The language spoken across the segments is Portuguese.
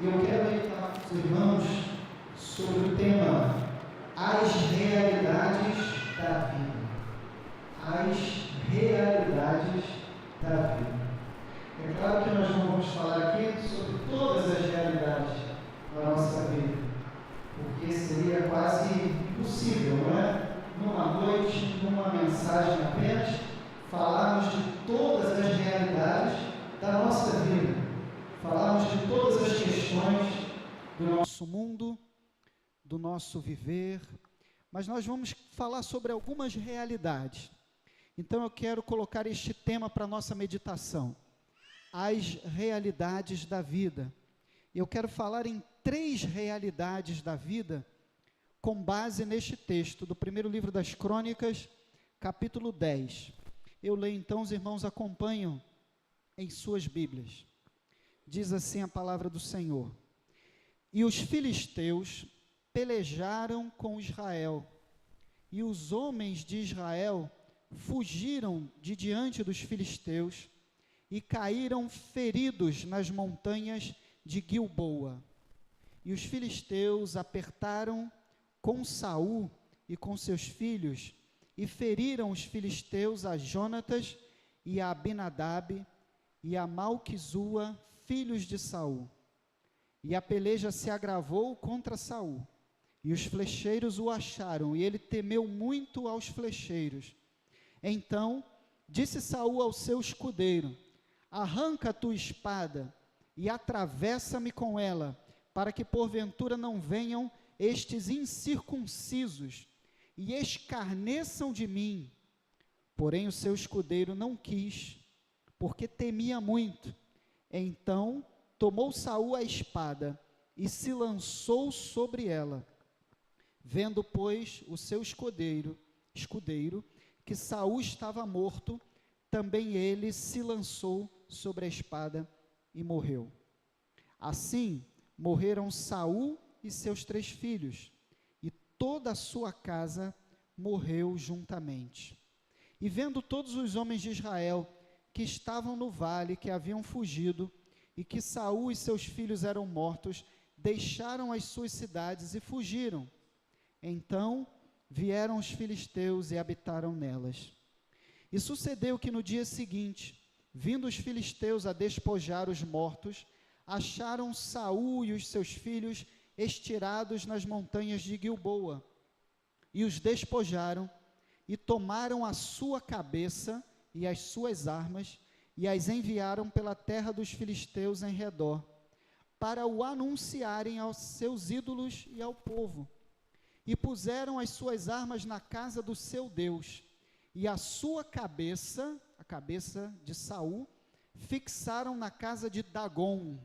E eu quero meditar com os irmãos sobre o tema As Realidades da Vida. As Realidades da Vida. É claro que nós não vamos falar aqui sobre todas as realidades da nossa vida, porque seria quase impossível, não é? Numa noite, numa mensagem apenas, falarmos de todas as realidades da nossa vida, falarmos de todas as questões do nosso mundo, do nosso viver, mas nós vamos falar sobre algumas realidades. Então eu quero colocar este tema para a nossa meditação, as realidades da vida. Eu quero falar em 3 realidades da vida, com base neste texto, do primeiro livro das Crônicas, capítulo 10. Eu leio então, os irmãos acompanham em suas Bíblias. Diz assim a palavra do Senhor: E os filisteus pelejaram com Israel, e os homens de Israel fugiram de diante dos filisteus, e caíram feridos nas montanhas de Gilboa. E os filisteus apertaram com Saul e com seus filhos, e feriram os filisteus a Jonatas e a Abinadab e a Malquizua, filhos de Saul. E a peleja se agravou contra Saul, e os flecheiros o acharam, e ele temeu muito aos flecheiros. Então disse Saul ao seu escudeiro: Arranca a tua espada e atravessa-me com ela, para que porventura não venham estes incircuncisos e escarneçam de mim. Porém o seu escudeiro não quis, porque temia muito. Então tomou Saul a espada e se lançou sobre ela. Vendo, pois, o seu escudeiro, que Saul estava morto, também ele se lançou sobre a espada e morreu. Assim morreram Saul e seus 3 filhos, e toda a sua casa morreu juntamente. E vendo todos os homens de Israel que estavam no vale, que haviam fugido, e que Saul e seus filhos eram mortos, deixaram as suas cidades e fugiram. Então vieram os filisteus e habitaram nelas. E sucedeu que no dia seguinte, vindo os filisteus a despojar os mortos, acharam Saul e os seus filhos estirados nas montanhas de Gilboa, e os despojaram, e tomaram a sua cabeça e as suas armas, e as enviaram pela terra dos filisteus em redor, para o anunciarem aos seus ídolos e ao povo. E puseram as suas armas na casa do seu Deus, e a sua cabeça, a cabeça de Saul, fixaram na casa de Dagon,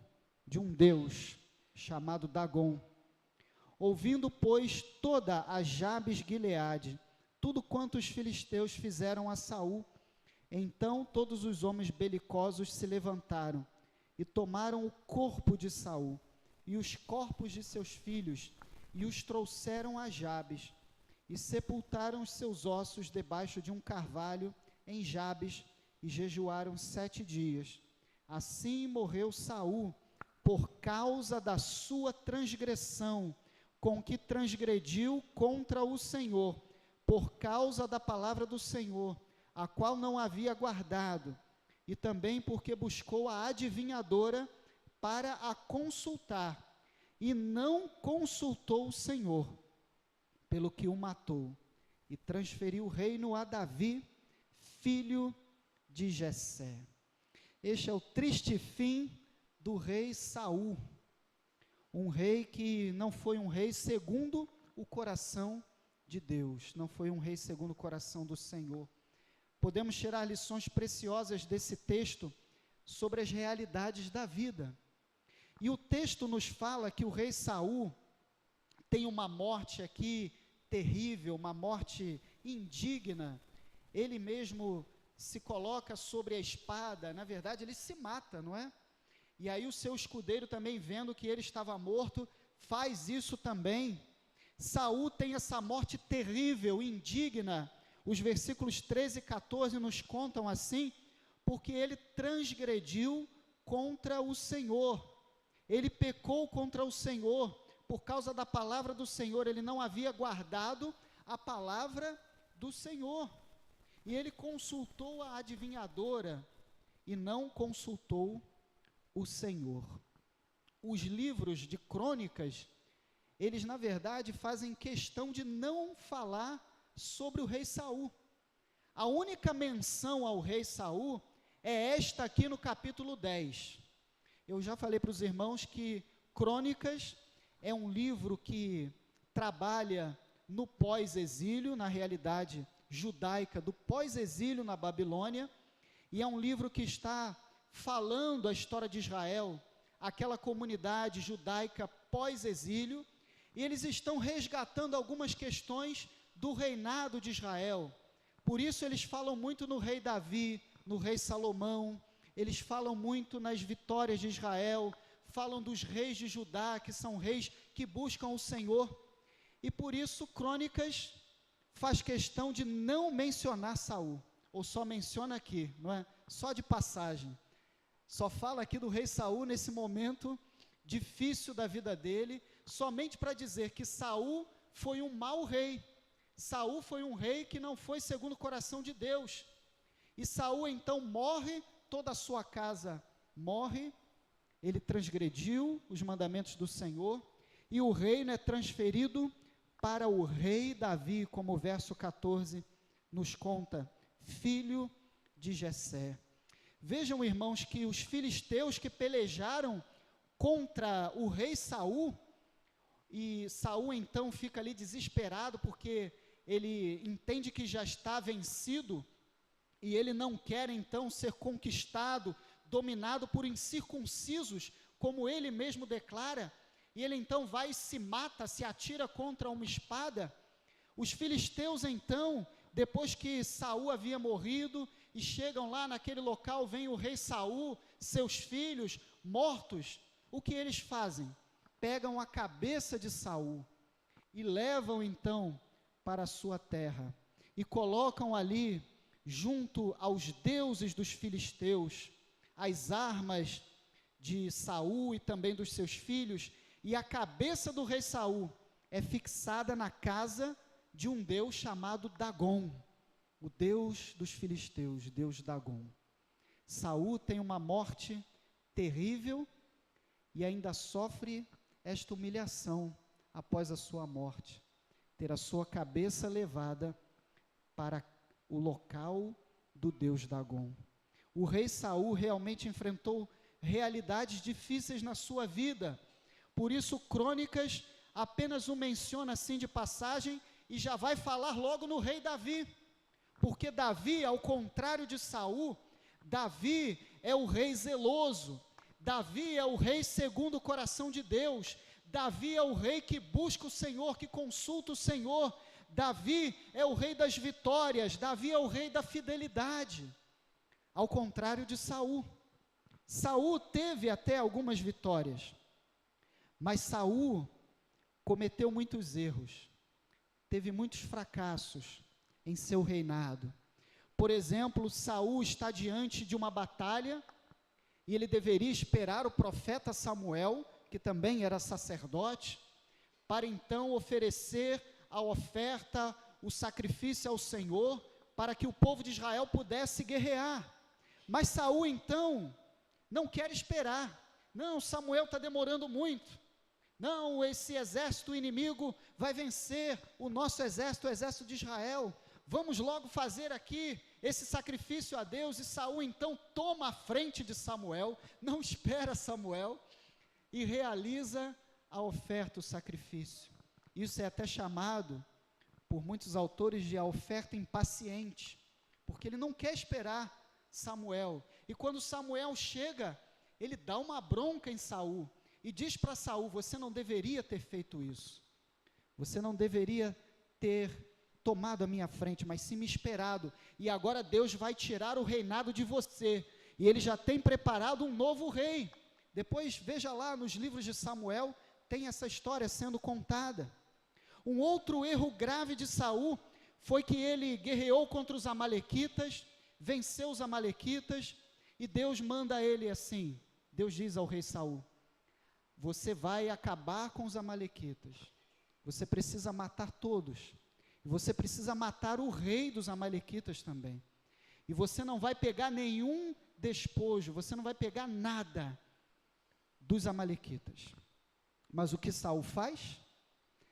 de um deus chamado Dagon. Ouvindo, pois, toda a Jabes Gileade, tudo quanto os filisteus fizeram a Saul, então todos os homens belicosos se levantaram e tomaram o corpo de Saul e os corpos de seus filhos e os trouxeram a Jabes, e sepultaram os seus ossos debaixo de um carvalho em Jabes, e jejuaram 7 dias. Assim morreu Saul, por causa da sua transgressão, com que transgrediu contra o Senhor, por causa da palavra do Senhor, a qual não havia guardado, e também porque buscou a adivinhadora para a consultar, e não consultou o Senhor, pelo que o matou, e transferiu o reino a Davi, filho de Jessé. Este é o triste fim do rei Saul, um rei que não foi um rei segundo o coração de Deus, não foi um rei segundo o coração do Senhor. Podemos tirar lições preciosas desse texto sobre as realidades da vida. E o texto nos fala que o rei Saul tem uma morte aqui terrível, uma morte indigna. Ele mesmo se coloca sobre a espada, na verdade ele se mata, não é? E aí o seu escudeiro também, vendo que ele estava morto, faz isso também. Saul tem essa morte terrível, indigna. Os versículos 13 e 14 nos contam assim, porque ele transgrediu contra o Senhor. ele pecou contra o Senhor, por causa da palavra do Senhor, ele não havia guardado a palavra do Senhor, e ele consultou a adivinhadora, e não consultou o Senhor. Os livros de crônicas, eles na verdade fazem questão de não falar sobre o rei Saul. A única menção ao rei Saul é esta aqui no capítulo 10. Eu já falei para os irmãos que Crônicas é um livro que trabalha no pós-exílio, na realidade judaica do pós-exílio na Babilônia, e é um livro que está falando a história de Israel, aquela comunidade judaica pós-exílio, e eles estão resgatando algumas questões do reinado de Israel. Por isso eles falam muito no rei Davi, no rei Salomão, eles falam muito nas vitórias de Israel, falam dos reis de Judá, que são reis que buscam o Senhor, e por isso Crônicas faz questão de não mencionar Saul, ou só menciona aqui, não é? Só de passagem, só fala aqui do rei Saul nesse momento difícil da vida dele, somente para dizer que Saul foi um mau rei, Saul foi um rei que não foi segundo o coração de Deus, e Saul então morre, toda a sua casa morre, ele transgrediu os mandamentos do Senhor, e o reino é transferido para o rei Davi, como o verso 14 nos conta, filho de Jessé. Vejam, irmãos, que os filisteus que pelejaram contra o rei Saul, e Saul então fica ali desesperado, porque ele entende que já está vencido, e ele não quer então ser conquistado, dominado por incircuncisos, como ele mesmo declara, e ele então vai e se mata, se atira contra uma espada. Os filisteus então, depois que Saul havia morrido, e chegam lá naquele local, vem o rei Saul, seus filhos mortos, o que eles fazem? Pegam a cabeça de Saul, e levam então para a sua terra, e colocam ali, junto aos deuses dos filisteus, as armas de Saul e também dos seus filhos, e a cabeça do rei Saul é fixada na casa de um deus chamado Dagom, o deus dos filisteus, deus Dagom. Saul tem uma morte terrível e ainda sofre esta humilhação após a sua morte, ter a sua cabeça levada para o local do deus Dagom. O rei Saul realmente enfrentou realidades difíceis na sua vida, por isso Crônicas apenas o menciona assim de passagem, e já vai falar logo no rei Davi, porque Davi, ao contrário de Saul, Davi é o rei zeloso, Davi é o rei segundo o coração de Deus, Davi é o rei que busca o Senhor, que consulta o Senhor, Davi é o rei das vitórias, Davi é o rei da fidelidade, ao contrário de Saul. Saul teve até algumas vitórias, mas Saul cometeu muitos erros, teve muitos fracassos em seu reinado. Por exemplo, Saul está diante de uma batalha, e ele deveria esperar o profeta Samuel, que também era sacerdote, para então oferecer a oferta, o sacrifício ao Senhor, para que o povo de Israel pudesse guerrear. Mas Saul então não quer esperar. Não, Samuel está demorando muito. Não, esse exército inimigo vai vencer o nosso exército, o exército de Israel. Vamos logo fazer aqui esse sacrifício a Deus. E Saul então toma a frente de Samuel, não espera Samuel, e realiza a oferta, o sacrifício. Isso é até chamado, por muitos autores, de a oferta impaciente, porque ele não quer esperar Samuel. E quando Samuel chega, ele dá uma bronca em Saul, e diz para Saul: você não deveria ter feito isso, você não deveria ter tomado a minha frente, mas sim me esperado, e agora Deus vai tirar o reinado de você, e ele já tem preparado um novo rei. Depois veja lá nos livros de Samuel, tem essa história sendo contada. Um outro erro grave de Saul foi que ele guerreou contra os amalequitas, venceu os amalequitas, e Deus manda ele assim, Deus diz ao rei Saul: você vai acabar com os amalequitas. Você precisa matar todos. E você precisa matar o rei dos amalequitas também. E você não vai pegar nenhum despojo, você não vai pegar nada dos amalequitas. Mas o que Saul faz?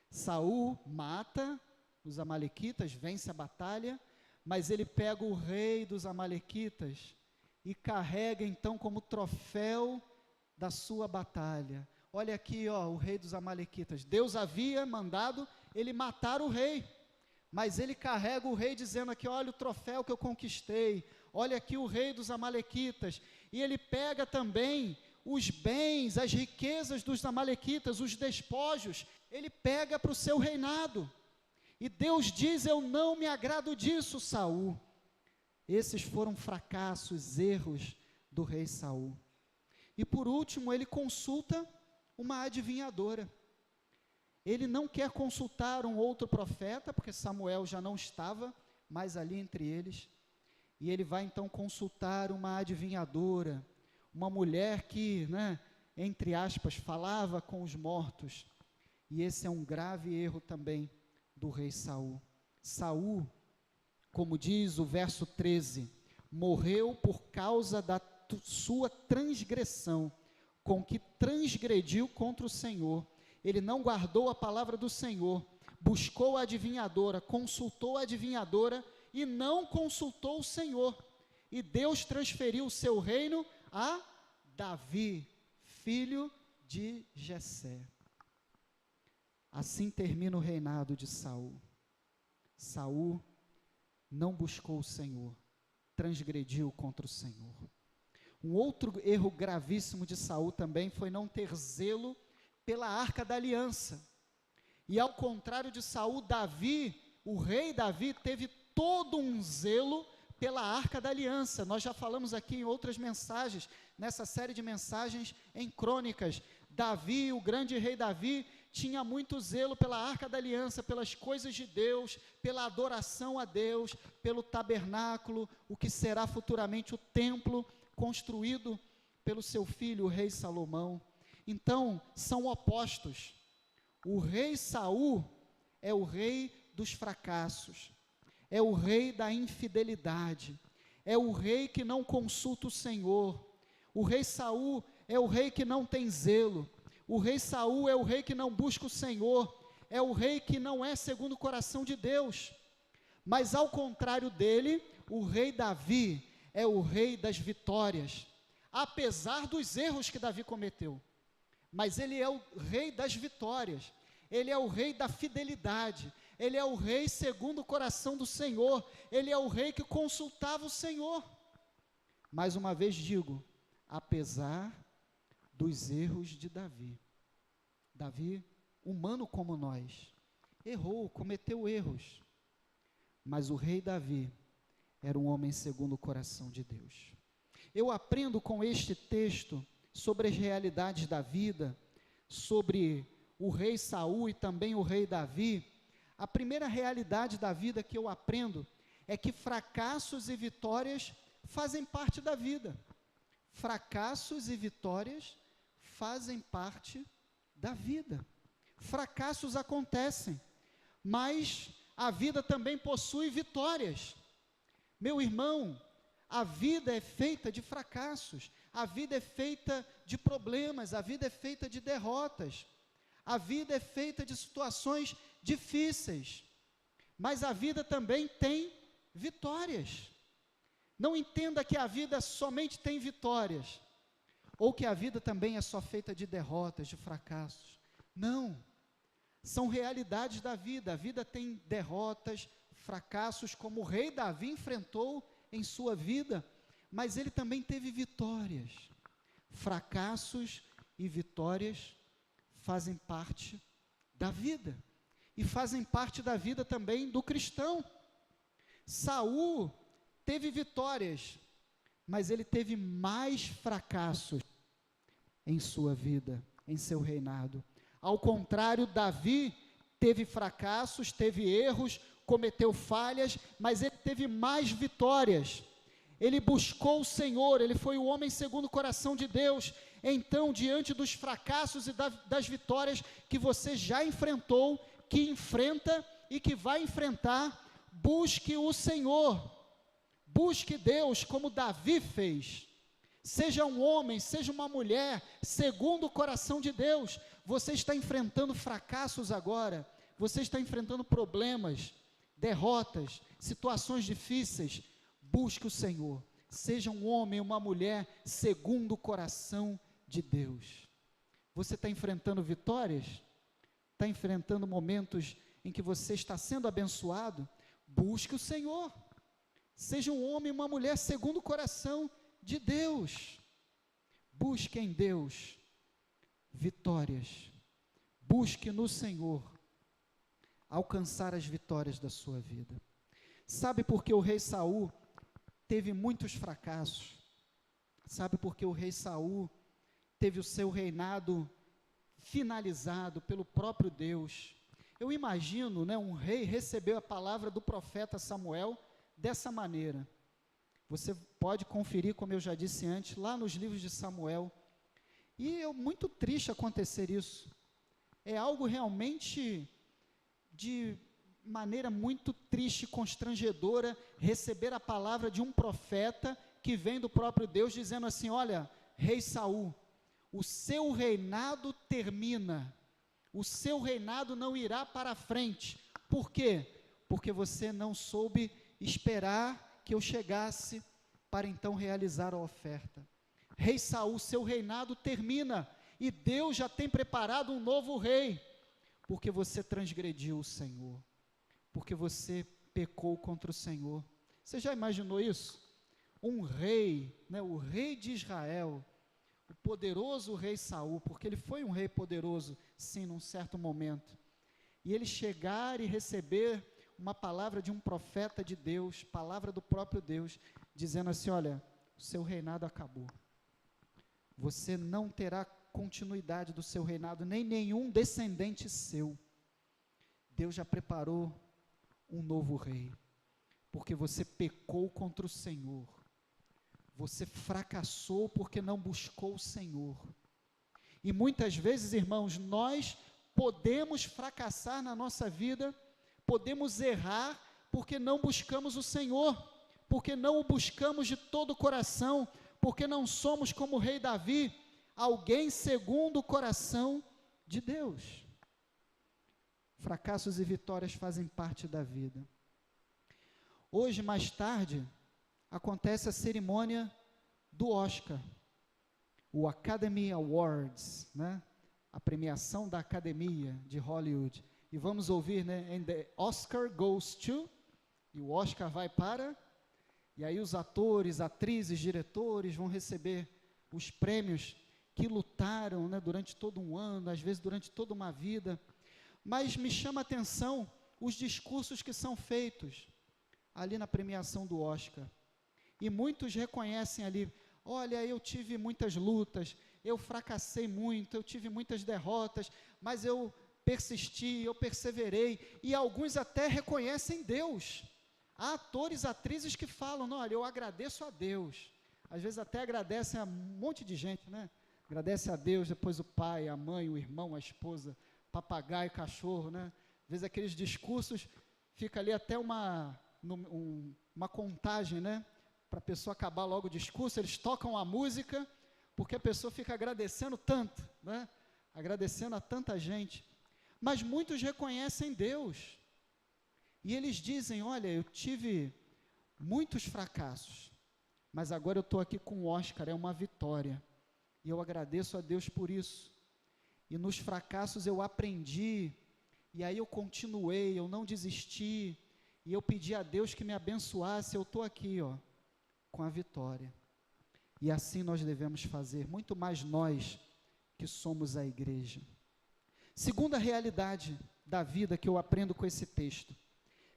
Saul mata os amalequitas, vence a batalha, mas ele pega o rei dos amalequitas e carrega então como troféu da sua batalha. Olha aqui, ó, o rei dos amalequitas. Deus havia mandado ele matar o rei, mas ele carrega o rei dizendo aqui, olha o troféu que eu conquistei, olha aqui o rei dos amalequitas, e ele pega também os bens, as riquezas dos amalequitas, os despojos, ele pega para o seu reinado, e Deus diz, eu não me agrado disso, Saul. Esses foram fracassos, erros do rei Saul. E por último, ele consulta uma adivinhadora. Ele não quer consultar um outro profeta, porque Samuel já não estava mais ali entre eles, e ele vai então consultar uma adivinhadora, uma mulher que, entre aspas, falava com os mortos, e esse é um grave erro também do rei Saul. Saul, como diz o verso 13, morreu por causa da sua transgressão, com que transgrediu contra o Senhor. Ele não guardou a palavra do Senhor, buscou a adivinhadora, consultou a adivinhadora e não consultou o Senhor. E Deus transferiu o seu reino a Davi, filho de Jessé. Assim termina o reinado de Saul. Saul não buscou o Senhor, transgrediu contra o Senhor. Um outro erro gravíssimo de Saul também foi não ter zelo pela Arca da Aliança. E ao contrário de Saul, Davi, o rei Davi, teve todo um zelo pela Arca da Aliança. Nós já falamos aqui em outras mensagens, nessa série de mensagens em Crônicas. Davi, o grande rei Davi, tinha muito zelo pela Arca da Aliança, pelas coisas de Deus, pela adoração a Deus, pelo tabernáculo, o que será futuramente o templo, construído pelo seu filho, o rei Salomão. Então, são opostos. O rei Saul é o rei dos fracassos, é o rei da infidelidade, é o rei que não consulta o Senhor. O rei Saul é o rei que não tem zelo. O rei Saul é o rei que não busca o Senhor, é o rei que não é segundo o coração de Deus. Mas ao contrário dele, o rei Davi é o rei das vitórias, apesar dos erros que Davi cometeu. Mas ele é o rei das vitórias, ele é o rei da fidelidade, ele é o rei segundo o coração do Senhor, ele é o rei que consultava o Senhor. Mais uma vez digo, apesar dos erros de Davi. Davi, humano como nós, errou, cometeu erros, mas o rei Davi era um homem segundo o coração de Deus. Eu aprendo com este texto sobre as realidades da vida, sobre o rei Saul e também o rei Davi. A primeira realidade da vida que eu aprendo é que fracassos e vitórias fazem parte da vida. Fracassos e vitórias fazem parte da vida. Fracassos acontecem, mas a vida também possui vitórias. Meu irmão, a vida é feita de fracassos, a vida é feita de problemas, a vida é feita de derrotas, a vida é feita de situações difíceis, mas a vida também tem vitórias. Não entenda que a vida somente tem vitórias, ou que a vida também é só feita de derrotas, de fracassos. Não, são realidades da vida. A vida tem derrotas, fracassos, como o rei Davi enfrentou em sua vida, mas ele também teve vitórias. Fracassos e vitórias fazem parte da vida, e fazem parte da vida também do cristão. Saul teve vitórias, mas ele teve mais fracassos em sua vida, em seu reinado. Ao contrário, Davi teve fracassos, teve erros, cometeu falhas, mas ele teve mais vitórias. Ele buscou o Senhor, ele foi o homem segundo o coração de Deus, Então, diante dos fracassos e das vitórias que você já enfrentou, que enfrenta e que vai enfrentar, busque o Senhor, busque Deus, como Davi fez. Seja um homem, seja uma mulher, segundo o coração de Deus. Você está enfrentando fracassos agora, você está enfrentando problemas, derrotas, situações difíceis. Busque o Senhor. Seja um homem, uma mulher, segundo o coração de Deus. Você está enfrentando vitórias? Está enfrentando momentos em que você está sendo abençoado? Busque o Senhor. Seja um homem, uma mulher, segundo o coração de Deus. Busque em Deus vitórias. Busque no Senhor alcançar as vitórias da sua vida. Sabe por que o rei Saul teve muitos fracassos? Sabe por que o rei Saul teve o seu reinado finalizado pelo próprio Deus? Eu imagino, um rei recebeu a palavra do profeta Samuel dessa maneira. Você pode conferir, como eu já disse antes, lá nos livros de Samuel. E é muito triste acontecer isso. É algo realmente de maneira muito triste e constrangedora receber a palavra de um profeta que vem do próprio Deus dizendo assim: olha, rei Saul, o seu reinado termina, o seu reinado não irá para frente. Por quê? Porque você não soube esperar que eu chegasse para então realizar a oferta. Rei Saul, seu reinado termina, e Deus já tem preparado um novo rei, porque você transgrediu o Senhor, porque você pecou contra o Senhor. Você já imaginou isso? Um rei, o rei de Israel, o poderoso rei Saul, porque ele foi um rei poderoso, sim, num certo momento, e ele chegar e receber uma palavra de um profeta de Deus, palavra do próprio Deus, dizendo assim: olha, o seu reinado acabou, você não terá continuidade do seu reinado, nem nenhum descendente seu. Deus já preparou um novo rei, porque você pecou contra o Senhor, você fracassou porque não buscou o Senhor. E muitas vezes, irmãos, nós podemos fracassar na nossa vida, podemos errar porque não buscamos o Senhor, porque não o buscamos de todo o coração, porque não somos como o rei Davi, alguém segundo o coração de Deus. Fracassos e vitórias fazem parte da vida. Hoje, mais tarde, acontece a cerimônia do Oscar, o Academy Awards, a premiação da Academia de Hollywood. E vamos ouvir, and the Oscar goes to, e o Oscar vai para, e aí os atores, atrizes, diretores vão receber os prêmios que lutaram, durante todo um ano, às vezes durante toda uma vida. Mas me chama a atenção os discursos que são feitos ali na premiação do Oscar. E muitos reconhecem ali: olha, eu tive muitas lutas, eu fracassei muito, eu tive muitas derrotas, mas eu persisti, eu perseverei. E alguns até reconhecem Deus. Há atores, atrizes que falam: olha, eu agradeço a Deus. Às vezes até agradecem a um monte de gente, Agradece a Deus, depois o pai, a mãe, o irmão, a esposa, papagaio, cachorro, Às vezes aqueles discursos, fica ali até uma contagem, para a pessoa acabar logo o discurso, eles tocam a música, porque a pessoa fica agradecendo tanto, agradecendo a tanta gente. Mas muitos reconhecem Deus, e eles dizem: olha, eu tive muitos fracassos, mas agora eu estou aqui com o Oscar, é uma vitória, e eu agradeço a Deus por isso. E nos fracassos eu aprendi, e aí eu continuei, eu não desisti, e eu pedi a Deus que me abençoasse. Eu estou aqui, com a vitória. E assim nós devemos fazer, muito mais nós que somos a igreja. Segunda realidade da vida que eu aprendo com esse texto: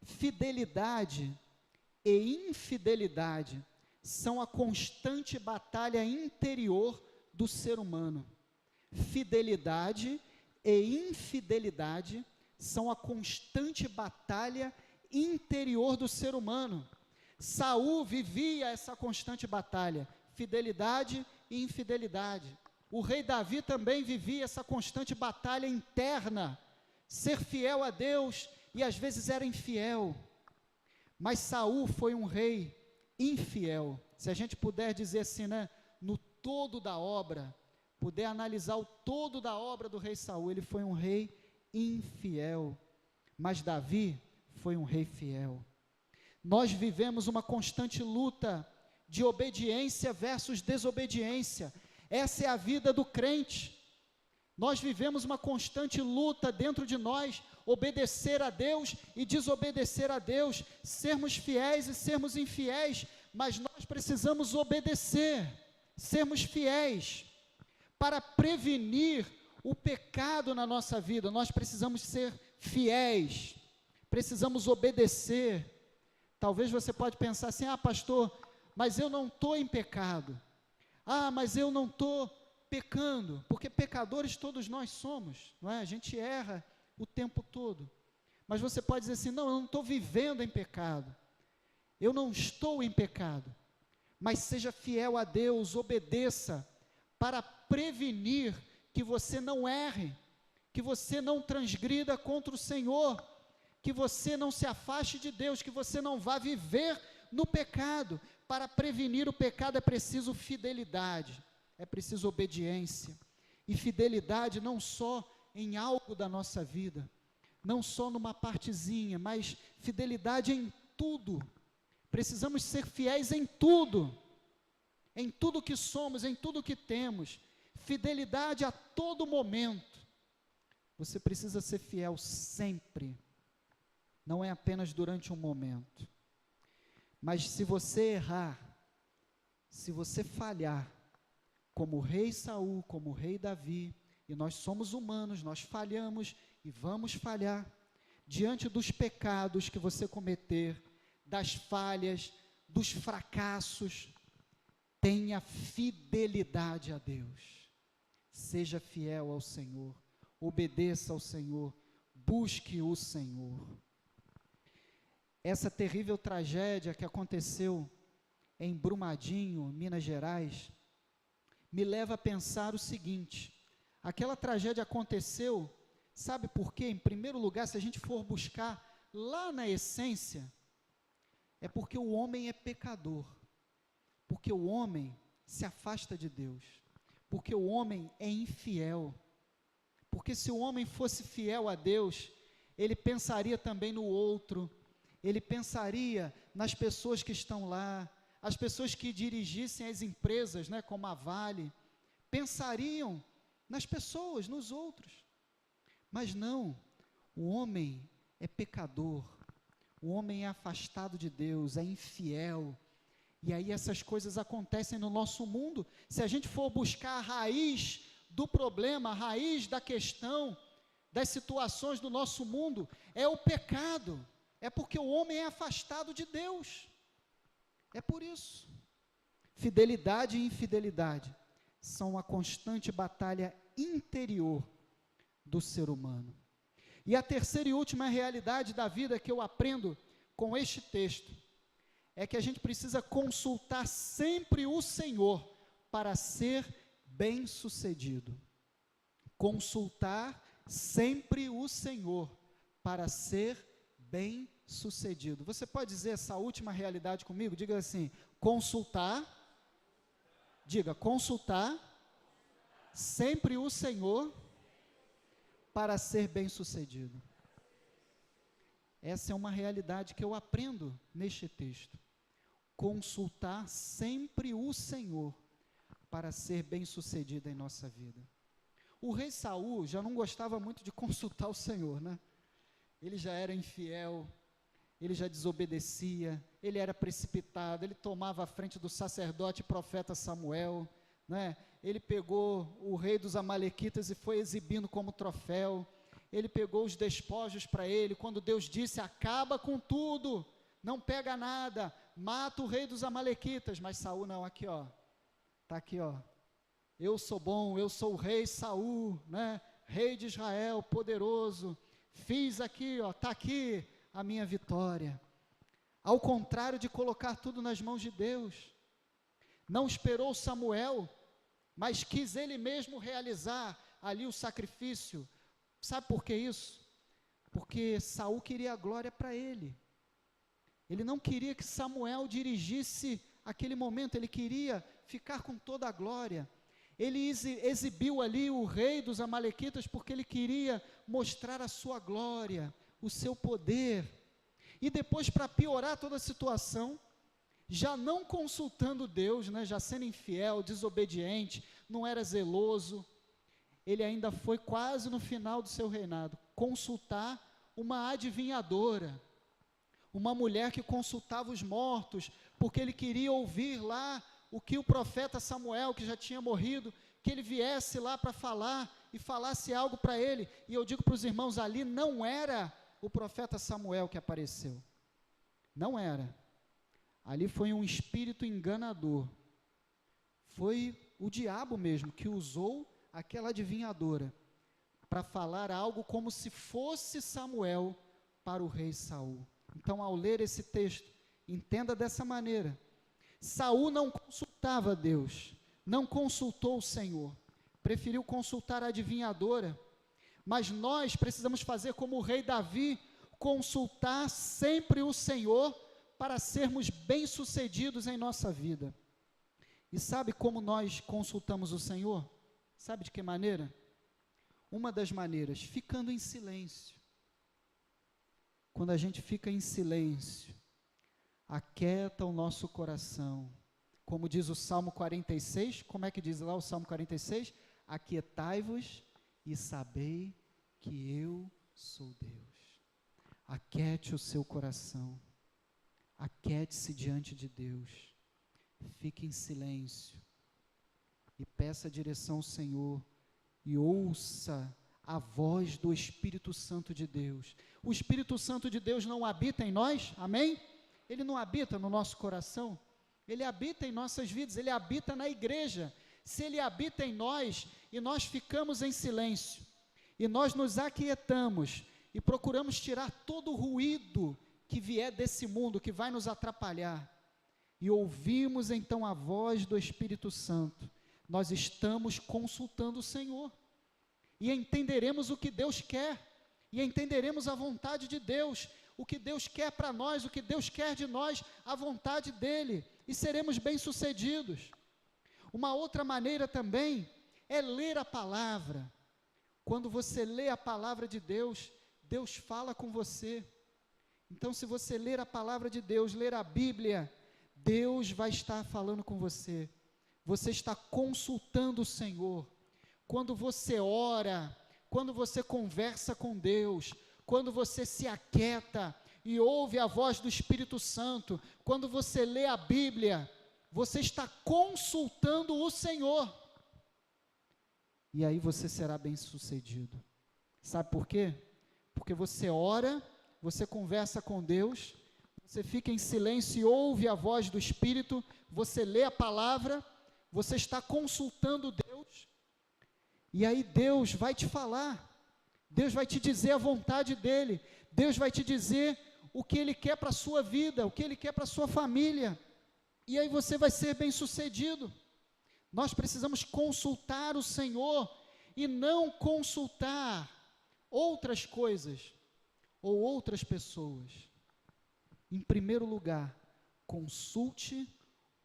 fidelidade e infidelidade são a constante batalha interior do ser humano. Fidelidade e infidelidade são a constante batalha interior do ser humano. Saul vivia essa constante batalha, fidelidade e infidelidade. O rei Davi também vivia essa constante batalha interna, ser fiel a Deus, e às vezes era infiel. Mas Saul foi um rei infiel. Se a gente puder dizer assim, né, no todo da obra, puder analisar o todo da obra do rei Saul, ele foi um rei infiel. Mas Davi foi um rei fiel. Nós vivemos uma constante luta de obediência versus desobediência. Essa é a vida do crente. Nós vivemos uma constante luta dentro de nós, obedecer a Deus e desobedecer a Deus, sermos fiéis e sermos infiéis, mas nós precisamos obedecer, sermos fiéis. Para prevenir o pecado na nossa vida, nós precisamos ser fiéis, precisamos obedecer. Talvez você pode pensar assim, pastor, mas eu não estou em pecado, mas eu não estou pecando, porque pecadores todos nós somos, não é? A gente erra o tempo todo, mas você pode dizer assim, não, eu não estou vivendo em pecado, eu não estou em pecado, mas seja fiel a Deus, obedeça, para prevenir que você não erre, que você não transgrida contra o Senhor, que você não se afaste de Deus, que você não vá viver no pecado. Para prevenir o pecado é preciso fidelidade, é preciso obediência, e fidelidade não só em algo da nossa vida, não só numa partezinha, mas fidelidade em tudo. Precisamos ser fiéis em tudo que somos, em tudo que temos, fidelidade a todo momento. Você precisa ser fiel sempre, não é apenas durante um momento. Mas se você errar, se você falhar, como o rei Saul, como o rei Davi, e nós somos humanos, nós falhamos e vamos falhar, diante dos pecados que você cometer, das falhas, dos fracassos, tenha fidelidade a Deus, seja fiel ao Senhor, obedeça ao Senhor, busque o Senhor. Essa terrível tragédia que aconteceu em Brumadinho, Minas Gerais, me leva a pensar o seguinte: aquela tragédia aconteceu, sabe por quê? Em primeiro lugar, se a gente for buscar lá na essência, é porque o homem é pecador, porque o homem se afasta de Deus, porque o homem é infiel, porque se o homem fosse fiel a Deus, ele pensaria também no outro, ele pensaria nas pessoas que estão lá, as pessoas que dirigissem as empresas, né, como a Vale, pensariam nas pessoas, nos outros, mas não, o homem é pecador, o homem é afastado de Deus, é infiel, e aí essas coisas acontecem no nosso mundo. Se a gente for buscar a raiz do problema, a raiz da questão, das situações do nosso mundo, é o pecado, é porque o homem é afastado de Deus, é por isso. Fidelidade e infidelidade são uma constante batalha interior do ser humano. E a terceira e última realidade da vida que eu aprendo com este texto, é que a gente precisa consultar sempre o Senhor para ser bem-sucedido. Consultar sempre o Senhor para ser bem-sucedido. Você pode dizer essa última realidade comigo? Diga assim, consultar sempre o Senhor para ser bem-sucedido. Essa é uma realidade que eu aprendo neste texto. Consultar sempre o Senhor para ser bem-sucedido em nossa vida. O rei Saul já não gostava muito de consultar o Senhor, né? Ele já era infiel, ele já desobedecia, ele era precipitado, ele tomava a frente do sacerdote e profeta Samuel, né? Ele pegou o rei dos amalequitas e foi exibindo como troféu, ele pegou os despojos para ele, quando Deus disse, acaba com tudo, não pega nada, mata o rei dos amalequitas, mas Saul não, aqui ó, está aqui ó, eu sou bom, eu sou o rei Saul, né? Rei de Israel, poderoso, fiz aqui ó, está aqui a minha vitória, ao contrário de colocar tudo nas mãos de Deus, não esperou Samuel, mas quis ele mesmo realizar ali o sacrifício. Sabe por que isso? Porque Saul queria a glória para ele. Ele não queria que Samuel dirigisse aquele momento, ele queria ficar com toda a glória. Ele exibiu ali o rei dos amalequitas porque ele queria mostrar a sua glória, o seu poder. E depois, para piorar toda a situação, já não consultando Deus, né, já sendo infiel, desobediente, não era zeloso, ele ainda foi quase no final do seu reinado, consultar uma adivinhadora, uma mulher que consultava os mortos, porque ele queria ouvir lá o que o profeta Samuel, que já tinha morrido, que ele viesse lá para falar e falasse algo para ele. E eu digo para os irmãos, ali não era o profeta Samuel que apareceu, não era. Ali foi um espírito enganador, foi o diabo mesmo que usou aquela adivinhadora para falar algo como se fosse Samuel para o rei Saul. Então, ao ler esse texto, entenda dessa maneira: Saul não consultava Deus, não consultou o Senhor, preferiu consultar a adivinhadora. Mas nós precisamos fazer como o rei Davi, consultar sempre o Senhor para sermos bem-sucedidos em nossa vida. E sabe como nós consultamos o Senhor? Sabe de que maneira? Uma das maneiras, ficando em silêncio. Quando a gente fica em silêncio, aquieta o nosso coração. Como diz o Salmo 46, como é que diz lá o Salmo 46? Aquietai-vos e sabei que eu sou Deus. Aquiete o seu coração. Aquiete-se diante de Deus. Fique em silêncio. E peça direção ao Senhor. E ouça a voz do Espírito Santo de Deus. O Espírito Santo de Deus não habita em nós, amém? Ele não habita no nosso coração, ele habita em nossas vidas, ele habita na igreja. Se ele habita em nós, e nós ficamos em silêncio, e nós nos aquietamos, e procuramos tirar todo o ruído que vier desse mundo, que vai nos atrapalhar, e ouvimos então a voz do Espírito Santo, nós estamos consultando o Senhor, e entenderemos o que Deus quer, e entenderemos a vontade de Deus, o que Deus quer para nós, o que Deus quer de nós, a vontade dEle, e seremos bem-sucedidos. Uma outra maneira também é ler a palavra. Quando você lê a palavra de Deus, Deus fala com você. Então, se você ler a palavra de Deus, ler a Bíblia, Deus vai estar falando com você. Você está consultando o Senhor. Quando você ora, quando você conversa com Deus, quando você se aquieta e ouve a voz do Espírito Santo, quando você lê a Bíblia, você está consultando o Senhor. E aí você será bem-sucedido. Sabe por quê? Porque você ora, você conversa com Deus, você fica em silêncio e ouve a voz do Espírito, você lê a palavra, você está consultando Deus, e aí Deus vai te falar, Deus vai te dizer a vontade dEle, Deus vai te dizer o que Ele quer para a sua vida, o que Ele quer para a sua família, e aí você vai ser bem-sucedido. Nós precisamos consultar o Senhor, e não consultar outras coisas, ou outras pessoas. Em primeiro lugar, consulte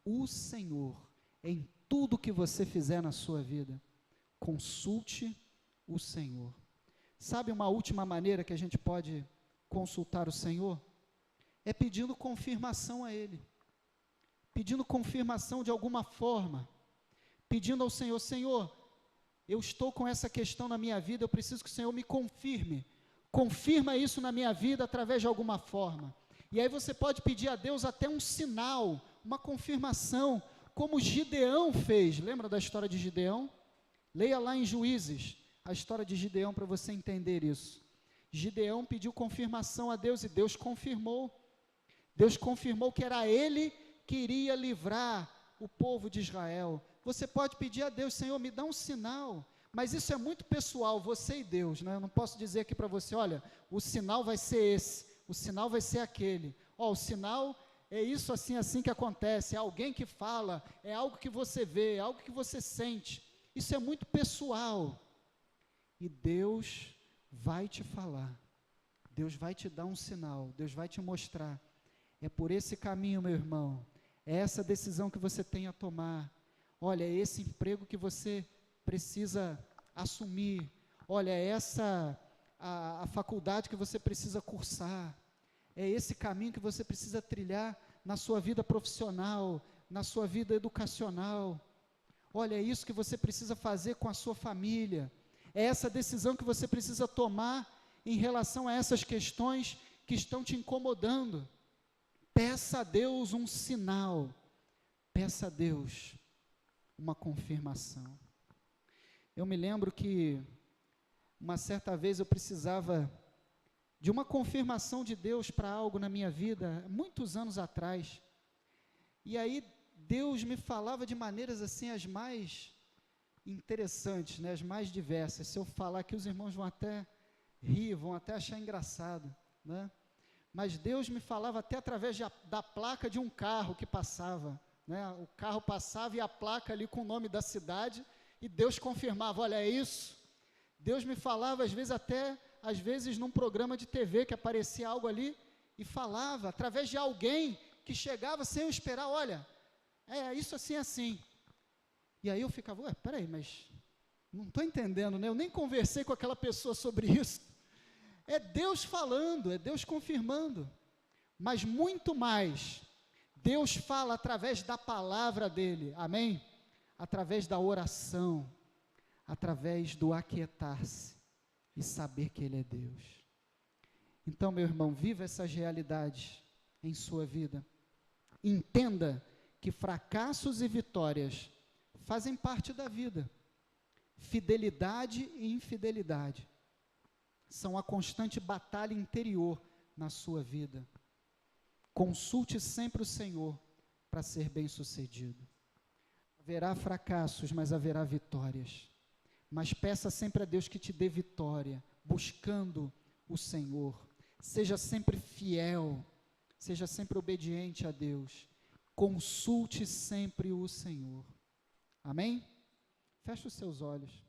o Senhor, em tudo que você fizer na sua vida, consulte o Senhor. Sabe uma última maneira que a gente pode consultar o Senhor? É pedindo confirmação a Ele, pedindo confirmação de alguma forma, pedindo ao Senhor: Senhor, eu estou com essa questão na minha vida, eu preciso que o Senhor me confirma isso na minha vida através de alguma forma. E aí você pode pedir a Deus até um sinal, uma confirmação, como Gideão fez. Lembra da história de Gideão? Leia lá em Juízes a história de Gideão para você entender isso. Gideão pediu confirmação a Deus e Deus confirmou. Deus confirmou que era Ele que iria livrar o povo de Israel. Você pode pedir a Deus: Senhor, me dá um sinal. Mas isso é muito pessoal, você e Deus, né? Eu não posso dizer aqui para você: olha, o sinal vai ser esse, o sinal vai ser aquele. O sinal é isso assim que acontece, é alguém que fala, é algo que você vê, é algo que você sente. Isso é muito pessoal. E Deus vai te falar, Deus vai te dar um sinal, Deus vai te mostrar. É por esse caminho, meu irmão, é essa decisão que você tem a tomar. Olha, é esse emprego que você precisa assumir. Olha, é essa a faculdade que você precisa cursar. É esse caminho que você precisa trilhar na sua vida profissional, na sua vida educacional. Olha, é isso que você precisa fazer com a sua família. É essa decisão que você precisa tomar em relação a essas questões que estão te incomodando. Peça a Deus um sinal. Peça a Deus uma confirmação. Eu me lembro que uma certa vez eu precisava de uma confirmação de Deus para algo na minha vida, muitos anos atrás. E aí Deus me falava de maneiras assim as mais interessantes, né, as mais diversas. Se eu falar aqui, os irmãos vão até rir, vão até achar engraçado, né? Mas Deus me falava até através da placa de um carro que passava, né? O carro passava e a placa ali com o nome da cidade, e Deus confirmava, olha, é isso. Deus me falava às vezes num programa de TV que aparecia algo ali, e falava, através de alguém que chegava sem eu esperar, olha, é isso assim. E aí eu ficava, ué, peraí, mas não estou entendendo, né? Eu nem conversei com aquela pessoa sobre isso. É Deus falando, é Deus confirmando. Mas muito mais, Deus fala através da palavra dele, amém? Através da oração, através do aquietar-se e saber que ele é Deus. Então, meu irmão, viva essas realidades em sua vida. Entenda que fracassos e vitórias fazem parte da vida. Fidelidade e infidelidade são a constante batalha interior na sua vida. Consulte sempre o Senhor para ser bem-sucedido. Haverá fracassos, mas haverá vitórias. Mas peça sempre a Deus que te dê vitória, buscando o Senhor. Seja sempre fiel, seja sempre obediente a Deus. Consulte sempre o Senhor. Amém? Feche os seus olhos.